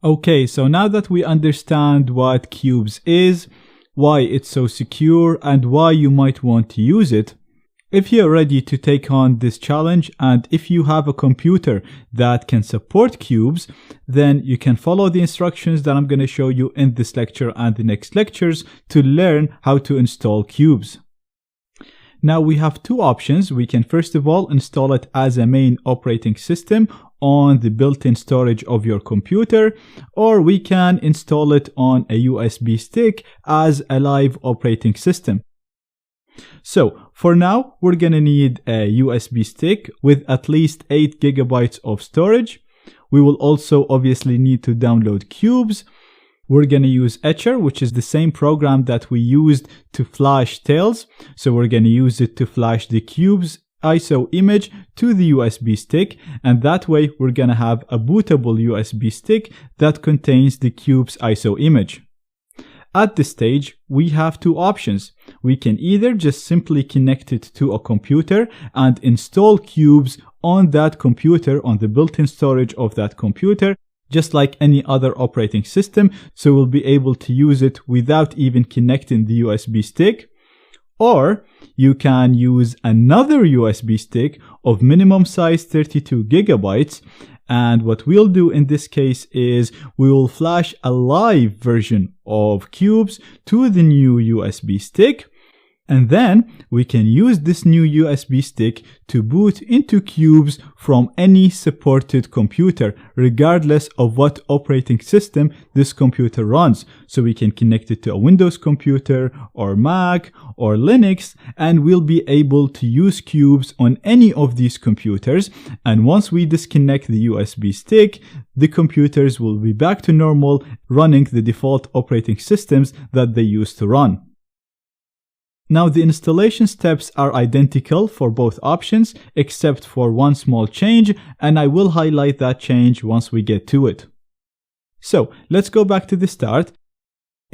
Okay, so now that we understand what Qubes is, why it's so secure, and why you might want to use it, if you're ready to take on this challenge and if you have a computer that can support Qubes, then you can follow the instructions that I'm going to show you in this lecture and the next lectures to learn how to install Qubes. Now we have two options. We can first of all install it as a main operating system on the built-in storage of your computer, or we can install it on a USB stick as a live operating system. So for now, we're going to need a USB stick with at least 8 GB of storage. We will also obviously need to download Qubes. We're going to use Etcher, which is the same program that we used to flash Tails. So we're going to use it to flash the Qubes ISO image to the USB stick, and that way we're going to have a bootable USB stick that contains the Qubes ISO image. At this stage, we have two options. We can either just simply connect it to a computer and install Qubes on that computer, on the built-in storage of that computer, just like any other operating system, so we'll be able to use it without even connecting the USB stick. Or you can use another USB stick of minimum size 32 GB, and what we'll do in this case is we will flash a live version of Qubes to the new USB stick, and then we can use this new USB stick to boot into Qubes from any supported computer, regardless of what operating system this computer runs. So we can connect it to a Windows computer or Mac or Linux, and we'll be able to use Qubes on any of these computers. And once we disconnect the USB stick, the computers will be back to normal, running the default operating systems that they used to run. Now the installation steps are identical for both options except for one small change, and I will highlight that change once we get to it. So let's go back to the start.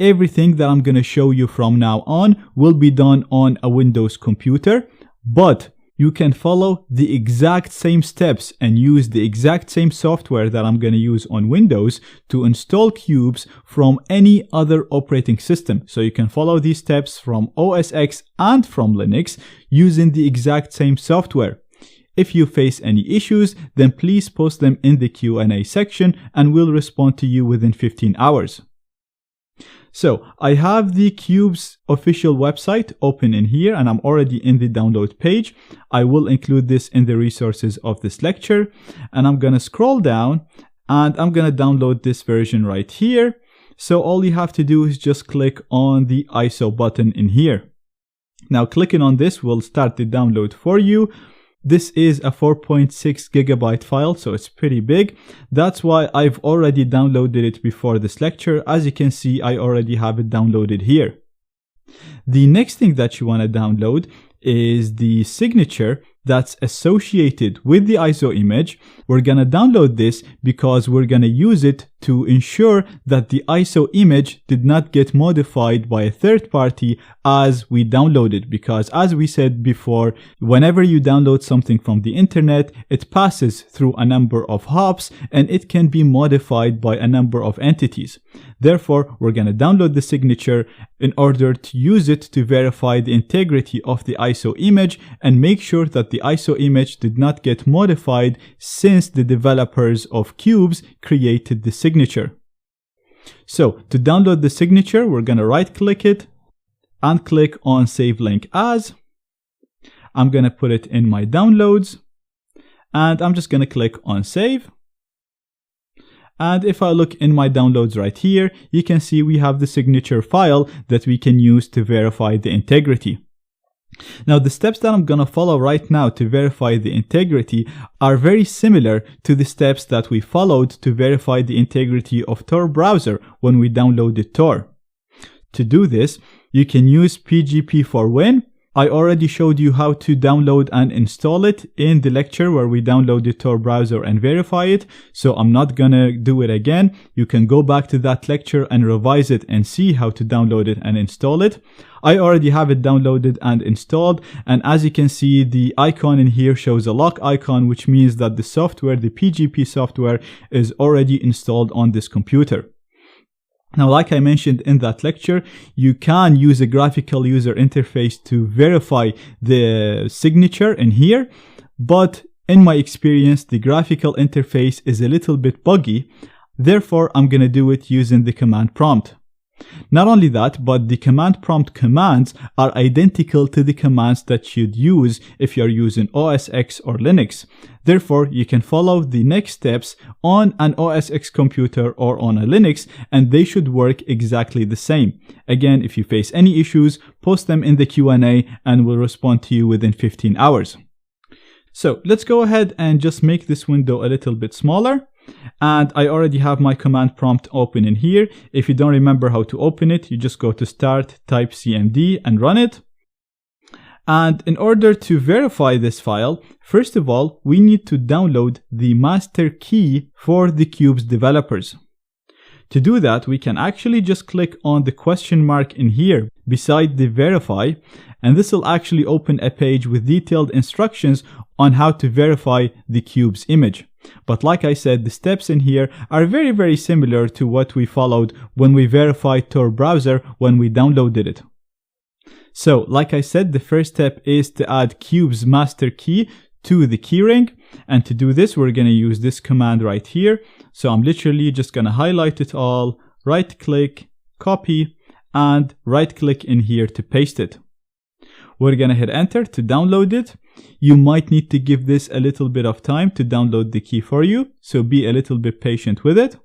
Everything that I'm going to show you from now on will be done on a Windows computer, but you can follow the exact same steps and use the exact same software that I'm going to use on Windows to install Qubes from any other operating system. So you can follow these steps from OS X and from Linux using the exact same software. If you face any issues, then please post them in the Q&A section and we'll respond to you within 15 hours. So I have the Qubes official website open in here, and I'm already in the download page. I will include this in the resources of this lecture, and I'm going to scroll down and I'm going to download this version right here. So all you have to do is just click on the ISO button in here. Now clicking on this will start the download for you. This is a 4.6 GB file, so it's pretty big. That's why I've already downloaded it before this lecture. As you can see, I already have it downloaded here. The next thing that you want to download is the signature that's associated with the ISO image. We're going to download this because we're going to use it to ensure that the ISO image did not get modified by a third party as we download it. Because as we said before, whenever you download something from the internet, it passes through a number of hops and it can be modified by a number of entities. Therefore, we're going to download the signature in order to use it to verify the integrity of the ISO image and make sure that the ISO image did not get modified since the developers of Qubes created the signature. So to download the signature, we're going to right click it and click on Save Link As. I'm going to put it in my downloads and I'm just going to click on Save. And if I look in my downloads right here, you can see we have the signature file that we can use to verify the integrity. Now the steps that I'm going to follow right now to verify the integrity are very similar to the steps that we followed to verify the integrity of Tor browser when we downloaded Tor. To do this, you can use PGP4Win I already showed you how to download and install it in the lecture where we download the Tor browser and verify it, so I'm not gonna do it again. You can go back to that lecture and revise it and see how to download it and install it. I already have it downloaded and installed, and as you can see, the icon in here shows a lock icon, which means that the software, the PGP software, is already installed on this computer. Now, like I mentioned in that lecture, you can use a graphical user interface to verify the signature in here, but in my experience, the graphical interface is a little bit buggy. Therefore, I'm going to do it using the command prompt. Not only that, but the command prompt commands are identical to the commands that you'd use if you're using OS X or Linux. Therefore, you can follow the next steps on an OS X computer or on a Linux, and they should work exactly the same. Again, if you face any issues, post them in the Q&A and we'll respond to you within 15 hours. So let's go ahead and just make this window a little bit smaller. And I already have my command prompt open in here. If you don't remember how to open it, you just go to Start, type CMD and run it. And in order to verify this file, first of all, we need to download the master key for the Qubes developers. To do that, we can actually just click on the question mark in here beside the verify, and this will actually open a page with detailed instructions on how to verify the Qubes image. But like I said, the steps in here are very similar to what we followed when we verified Tor browser when we downloaded it. So like I said, the first step is to add Qubes master key to the keyring. And to do this, we're going to use this command right here. So I'm literally just going to highlight it all, right click, copy, and right click in here to paste it. We're going to hit enter to download it. You might need to give this a little bit of time to download the key for you, so be a little bit patient with it.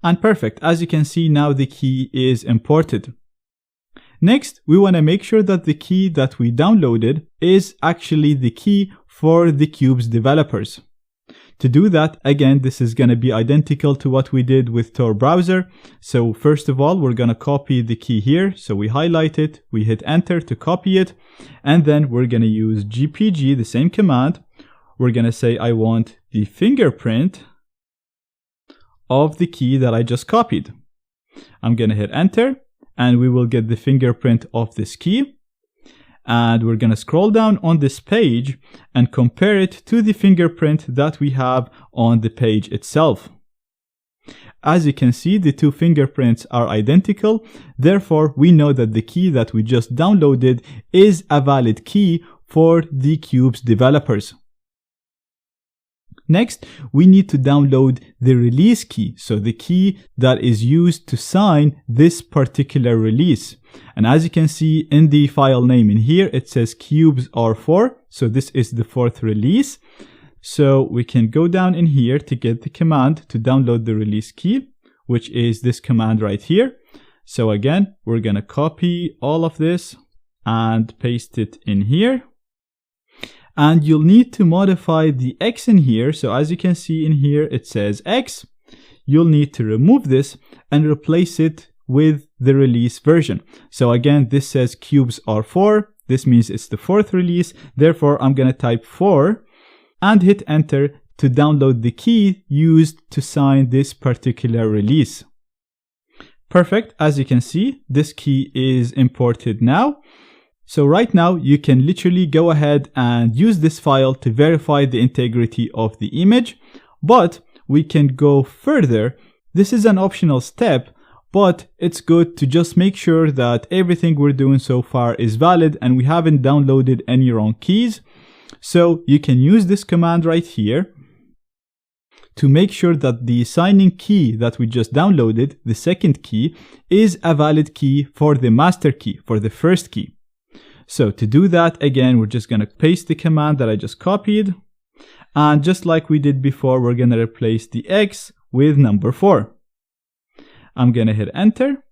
And perfect, as you can see now the key is imported. Next, we want to make sure that the key that we downloaded is actually the key for the Qubes developers. To do that, again, this is going to be identical to what we did with Tor browser. So first of all, we're going to copy the key here. So we highlight it, we hit enter to copy it, and then we're going to use GPG, the same command. We're going to say, I want the fingerprint of the key that I just copied. I'm going to hit enter, and we will get the fingerprint of this key. And we're going to scroll down on this page and compare it to the fingerprint that we have on the page itself. As you can see, the two fingerprints are identical. Therefore, we know that the key that we just downloaded is a valid key for the Qubes developers. Next, we need to download the release key, so the key that is used to sign this particular release. And as you can see in the file name in here, it says Qubes R4, so this is the fourth release. So we can go down in here to get the command to download the release key, which is this command right here. So again, we're going to copy all of this and paste it in here. And you'll need to modify the X in here. So as you can see in here, it says X. You'll need to remove this and replace it with the release version. So again, this says Qubes R4. This means it's the fourth release. Therefore, I'm going to type 4 and hit enter to download the key used to sign this particular release. Perfect. As you can see, this key is imported now. So right now, you can literally go ahead and use this file to verify the integrity of the image, but we can go further. This is an optional step, but it's good to just make sure that everything we're doing so far is valid and we haven't downloaded any wrong keys. So you can use this command right here to make sure that the signing key that we just downloaded, the second key, is a valid key for the master key, for the first key. So to do that, again, we're just going to paste the command that I just copied. And just like we did before, we're going to replace the X with number 4. I'm going to hit enter.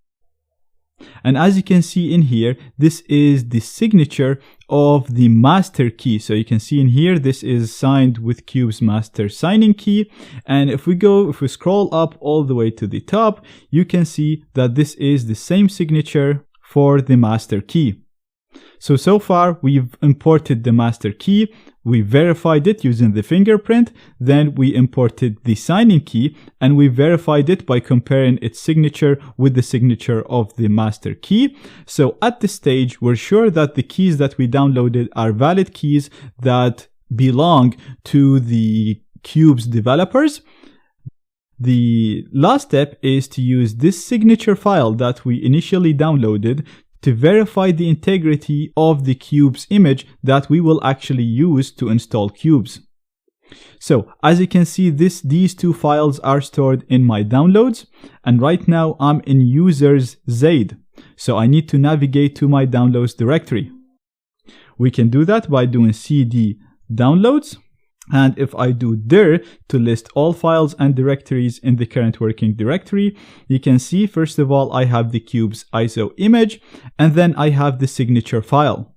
And as you can see in here, this is the signature of the master key. So you can see in here, this is signed with Qubes master signing key. And if we scroll up all the way to the top, you can see that this is the same signature for the master key. So far we've imported the master key, we verified it using the fingerprint, then we imported the signing key and we verified it by comparing its signature with the signature of the master key. So at this stage, we're sure that the keys that we downloaded are valid keys that belong to the Qubes developers. The last step is to use this signature file that we initially downloaded to verify the integrity of the Qubes image that we will actually use to install Qubes. So as you can see, these two files are stored in my downloads, and right now I'm in users Zaid. So I need to navigate to my downloads directory. We can do that by doing cd downloads. And if I do dir to list all files and directories in the current working directory, you can see first of all I have the Qubes ISO image, and then I have the signature file.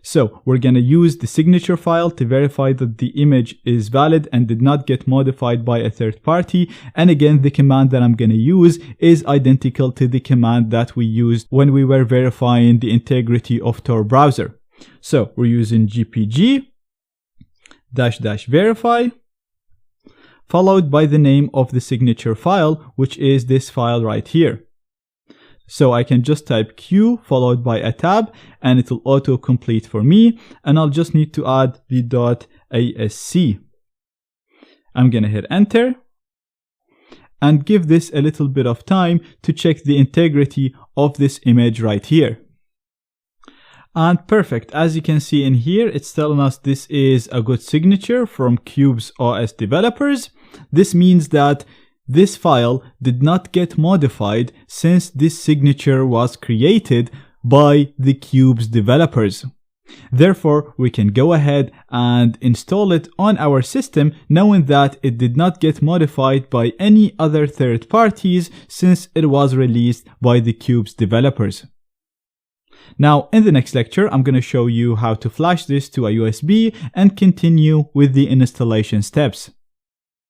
So we're going to use the signature file to verify that the image is valid and did not get modified by a third party. And again, the command that I'm going to use is identical to the command that we used when we were verifying the integrity of Tor browser. So we're using gpg --verify, followed by the name of the signature file, which is this file right here. So I can just type Q followed by a tab and it will auto complete for me, and I'll just need to add the .asc. I'm gonna hit enter and give this a little bit of time to check the integrity of this image right here. And perfect, as you can see in here, it's telling us this is a good signature from Qubes OS developers. This means that this file did not get modified since this signature was created by the Qubes developers. Therefore, we can go ahead and install it on our system, knowing that it did not get modified by any other third parties since it was released by the Qubes developers. Now, in the next lecture, I'm going to show you how to flash this to a USB and continue with the installation steps.